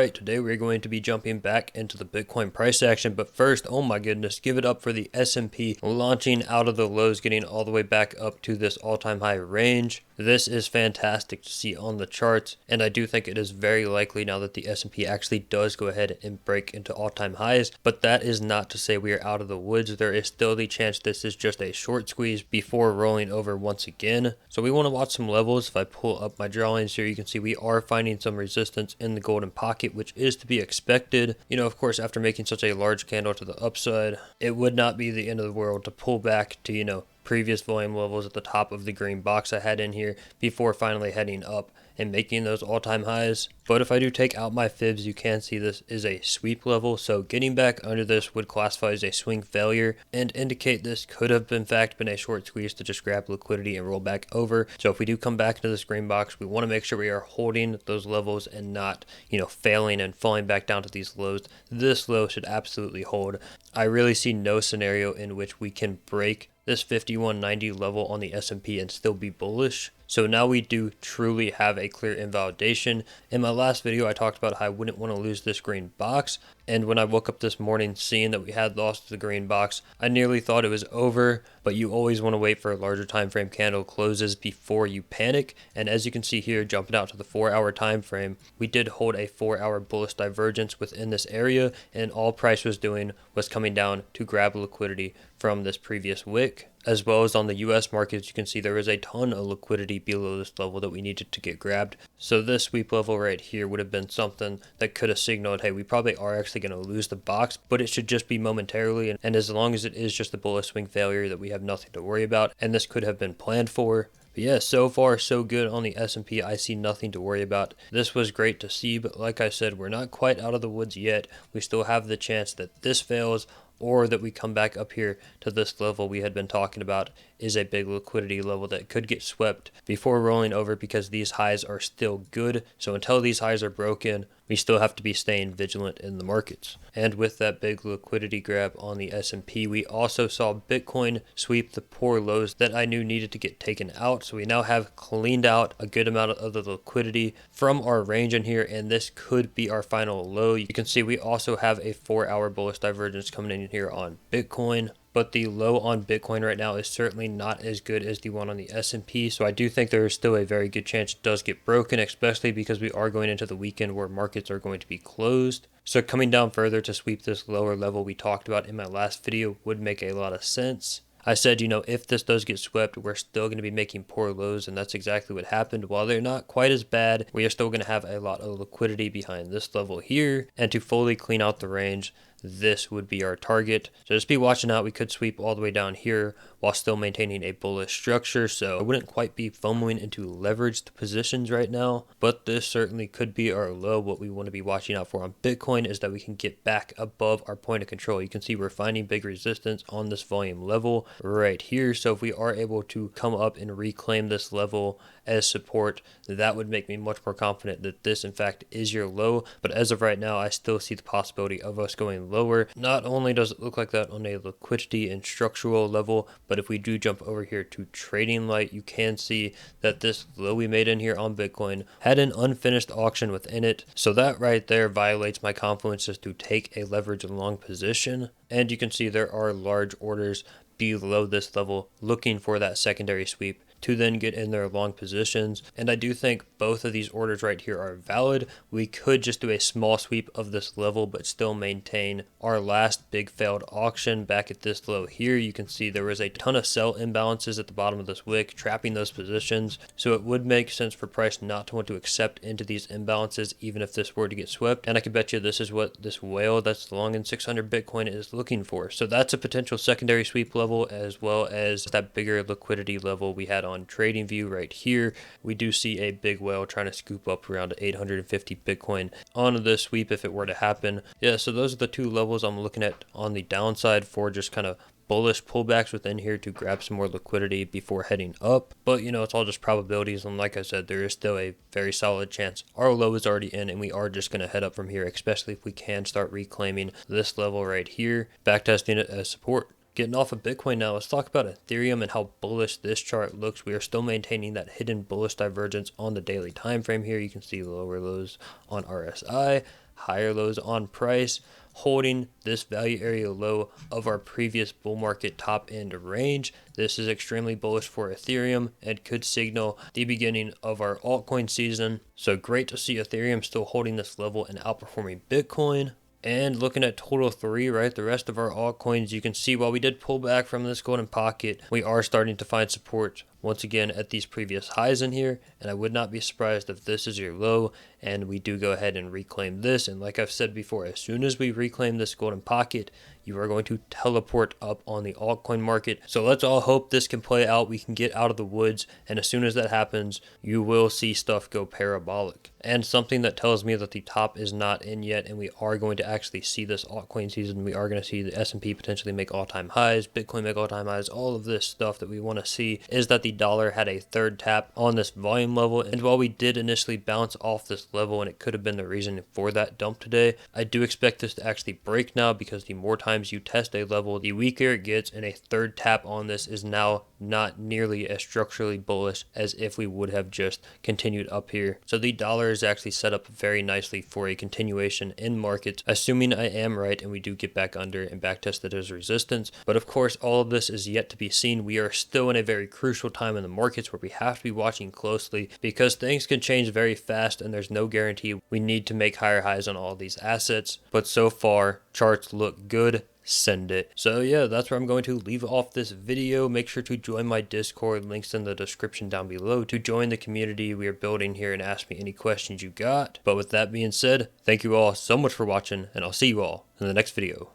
Alright, today we're going to be jumping back into the Bitcoin price action, but first, oh my goodness, give it up for the S&P launching out of the lows, getting all the way back up to this all-time high range. This is fantastic to see on the charts, and I do think it is very likely now that the S&P actually does go ahead and break into all-time highs, but that is not to say we are out of the woods. There is still the chance this is just a short squeeze before rolling over once again. So we want to watch some levels. If I pull up my drawings here, you can see we are finding some resistance in the golden pocket, which is to be expected. You know, of course, after making such a large candle to the upside, it would not be the end of the world to pull back to, previous volume levels at the top of the green box I had in here before finally heading up and making those all-time highs. But if I do take out my fibs, you can see this is a sweep level, so getting back under this would classify as a swing failure and indicate this could have in fact been a short squeeze to just grab liquidity and roll back over. So if we do come back into this green box, we want to make sure we are holding those levels and not failing and falling back down to these lows. This low should absolutely hold. I really see no scenario in which we can break this 5190 level on the S&P and still be bullish. So now we do truly have a clear invalidation. In my last video, I talked about how I wouldn't want to lose this green box. And when I woke up this morning seeing that we had lost the green box, I nearly thought it was over, but you always want to wait for a larger time frame candle closes before you panic. And as you can see here, jumping out to the 4-hour time frame, we did hold a 4-hour bullish divergence within this area, and all price was doing was coming down to grab liquidity from this previous wick. As well as on the US markets, you can see there is a ton of liquidity below this level that we needed to get grabbed. So this sweep level right here would have been something that could have signaled, hey, we probably are actually going to lose the box, but it should just be momentarily. And as long as it is just a bullish swing failure, that we have nothing to worry about, and this could have been planned for. But yeah, so far so good on the S&P. I see nothing to worry about. This was great to see, but like I said, we're not quite out of the woods yet. We still have the chance that this fails, or that we come back up here to this level we had been talking about is a big liquidity level that could get swept before rolling over, because these highs are still good. So until these highs are broken, we still have to be staying vigilant in the markets. And with that big liquidity grab on the S&P, we also saw Bitcoin sweep the poor lows that I knew needed to get taken out. So we now have cleaned out a good amount of the liquidity from our range in here, and this could be our final low. You can see we also have a 4-hour bullish divergence coming in here on Bitcoin. But the low on Bitcoin right now is certainly not as good as the one on the S&P. So I do think there is still a very good chance it does get broken, especially because we are going into the weekend where markets are going to be closed. So coming down further to sweep this lower level we talked about in my last video would make a lot of sense. I said, if this does get swept, we're still going to be making poor lows, and that's exactly what happened. While they're not quite as bad, we are still going to have a lot of liquidity behind this level here, and to fully clean out the range, this would be our target. So just be watching out. We could sweep all the way down here while still maintaining a bullish structure. So I wouldn't quite be FOMOing into leveraged positions right now, but this certainly could be our low. What we want to be watching out for on Bitcoin is that we can get back above our point of control. You can see we're finding big resistance on this volume level right here. So if we are able to come up and reclaim this level as support, that would make me much more confident that this in fact is your low. But as of right now, I still see the possibility of us going lower. Not only does it look like that on a liquidity and structural level, but if we do jump over here to trading light, you can see that this low we made in here on Bitcoin had an unfinished auction within it. So that right there violates my confidence as to take a leverage long position. And you can see there are large orders below this level looking for that secondary sweep to then get in their long positions. And I do think both of these orders right here are valid. We could just do a small sweep of this level but still maintain our last big failed auction back at this low here. You can see there was a ton of sell imbalances at the bottom of this wick trapping those positions, so it would make sense for price not to want to accept into these imbalances even if this were to get swept. And I can bet you this is what this whale that's long in 600 Bitcoin is looking for. So that's a potential secondary sweep level, as well as that bigger liquidity level we had on TradingView right here. We do see a big whale trying to scoop up around 850 Bitcoin on this sweep if it were to happen. Yeah, so those are the two levels I'm looking at on the downside for just kind of bullish pullbacks within here to grab some more liquidity before heading up. But it's all just probabilities, and like I said, there is still a very solid chance our low is already in and we are just going to head up from here, especially if we can start reclaiming this level right here, backtesting it as support. Getting off of Bitcoin now, let's talk about Ethereum and how bullish this chart looks. We are still maintaining that hidden bullish divergence on the daily time frame here. You can see lower lows on RSI, higher lows on price, holding this value area low of our previous bull market top end range. This is extremely bullish for Ethereum and could signal the beginning of our altcoin season. So great to see Ethereum still holding this level and outperforming Bitcoin. And looking at total 3, right, the rest of our altcoins, you can see while we did pull back from this golden pocket, we are starting to find support once again at these previous highs in here. And I would not be surprised if this is your low and we do go ahead and reclaim this. And like I've said before, as soon as we reclaim this golden pocket, you are going to teleport up on the altcoin market. So let's all hope this can play out. We can get out of the woods. And as soon as that happens, you will see stuff go parabolic. And something that tells me that the top is not in yet, and we are going to actually see this altcoin season. We are going to see the S&P potentially make all-time highs, Bitcoin make all-time highs, all of this stuff that we want to see is that the dollar had a third tap on this volume level. And while we did initially bounce off this level, and it could have been the reason for that dump today, I do expect this to actually break now, because the more times you test a level, the weaker it gets, and a third tap on this is now not nearly as structurally bullish as if we would have just continued up here. So the dollar is actually set up very nicely for a continuation in markets, assuming I am right and we do get back under and back tested as resistance. But of course, all of this is yet to be seen. We are still in a very crucial time in the markets where we have to be watching closely, because things can change very fast and there's no guarantee. We need to make higher highs on all these assets, but so far charts look good. Send it. So yeah, that's where I'm going to leave off this video. Make sure to join my Discord, links in the description down below, to join the community we are building here and ask me any questions you got. But with that being said, thank you all so much for watching, and I'll see you all in the next video.